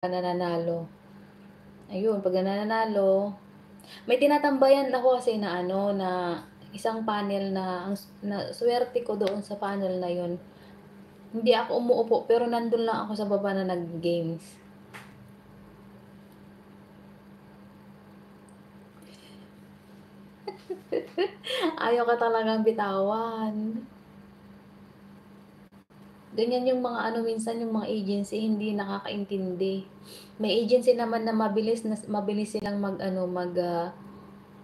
nananalo. Ayun, pag nananalo, may tinatambayan ako kasi na ano, na isang panel na na swerte ko doon sa panel na yun. Hindi ako umuupo pero nandun lang ako sa baba na nag-games. Ayaw ka talagang bitawan. Ganyan yung mga ano minsan yung mga agency hindi nakakaintindi. May agency naman na mabilis silang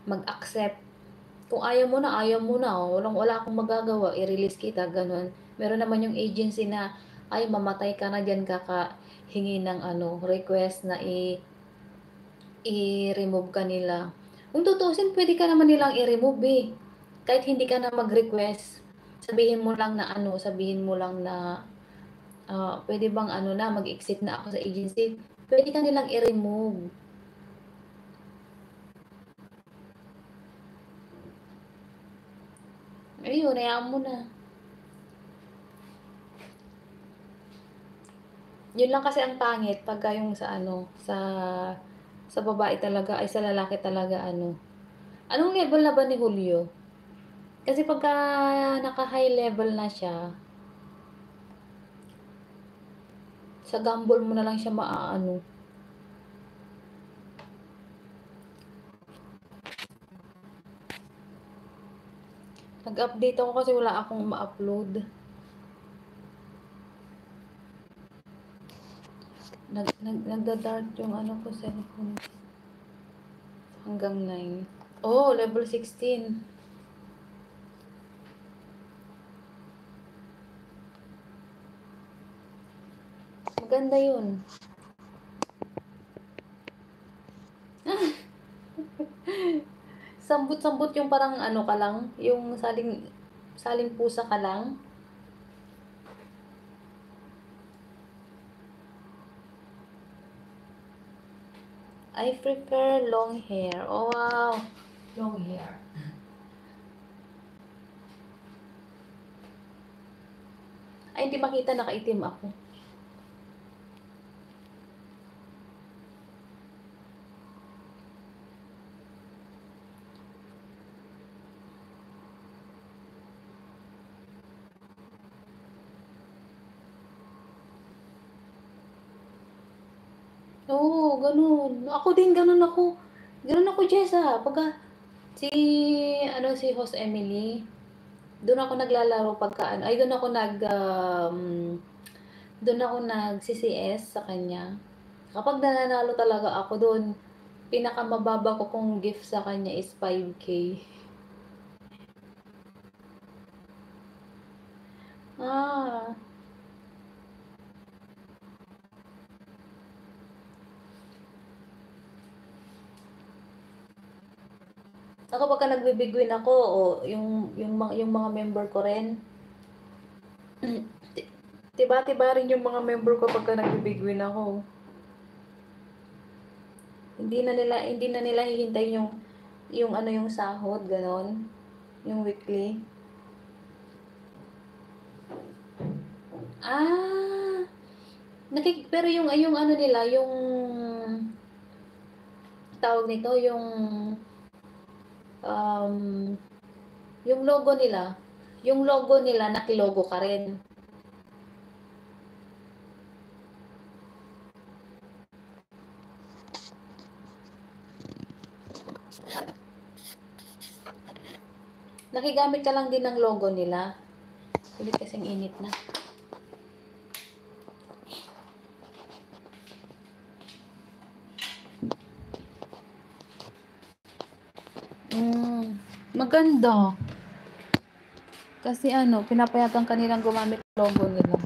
mag-accept. Kung ayaw mo na, oh, wala akong magagawa, i-release kita, ganun. Meron naman yung agency na ay mamatay ka na diyan kakahingi ng ano, request na i-remove ka nila. Kung tutuusin, pwede ka naman nilang i-remove eh. Kahit hindi ka na mag-request. Sabihin mo lang na pwede bang ano na, mag-exit na ako sa agency. Pwede ka nilang i-remove. Ayun, hayaan mo na. Yun lang kasi ang pangit pagka yung sa babae talaga ay sa lalaki talaga ano. Anong level na ba ni Julio? Kasi pagka naka-high level na siya, sa gamble mo na lang siya maaano. Nag-update ako kasi wala akong ma-upload. Nagda-dark yung ano ko cellphone. Hanggang 9. Oh, level 16. Maganda yun. Sambut-sambut yung parang ano ka lang, yung saling pusa ka lang. I prefer long hair. Oh, wow. Long hair. Ay, hindi makita, nakaitim ako. Oo, ganun. Ako din, ganun ako. Ganun ako, Jessa. Si Host Emily, doon ako naglalaro doon ako nag-CCS sa kanya. Kapag nananalo talaga ako doon, pinakamababa ko kong gift sa kanya is 5K. Ah, ako pagka nagbibigwin ako, o yung mga member ko rin, tiba-tiba rin yung mga member ko pagka nagbibigwin ako. Hindi na nila hihintayin yung ano yung sahod, ganon. Yung weekly. Ah, pero yung ano nila, tawag nito, um, yung logo nila, nakilogo ka rin. Nakigamit ka lang din ng logo nila. Ulit kasing init na. Maganda. Kasi ano, pinapayagan kanilang gumamit ng logo nila.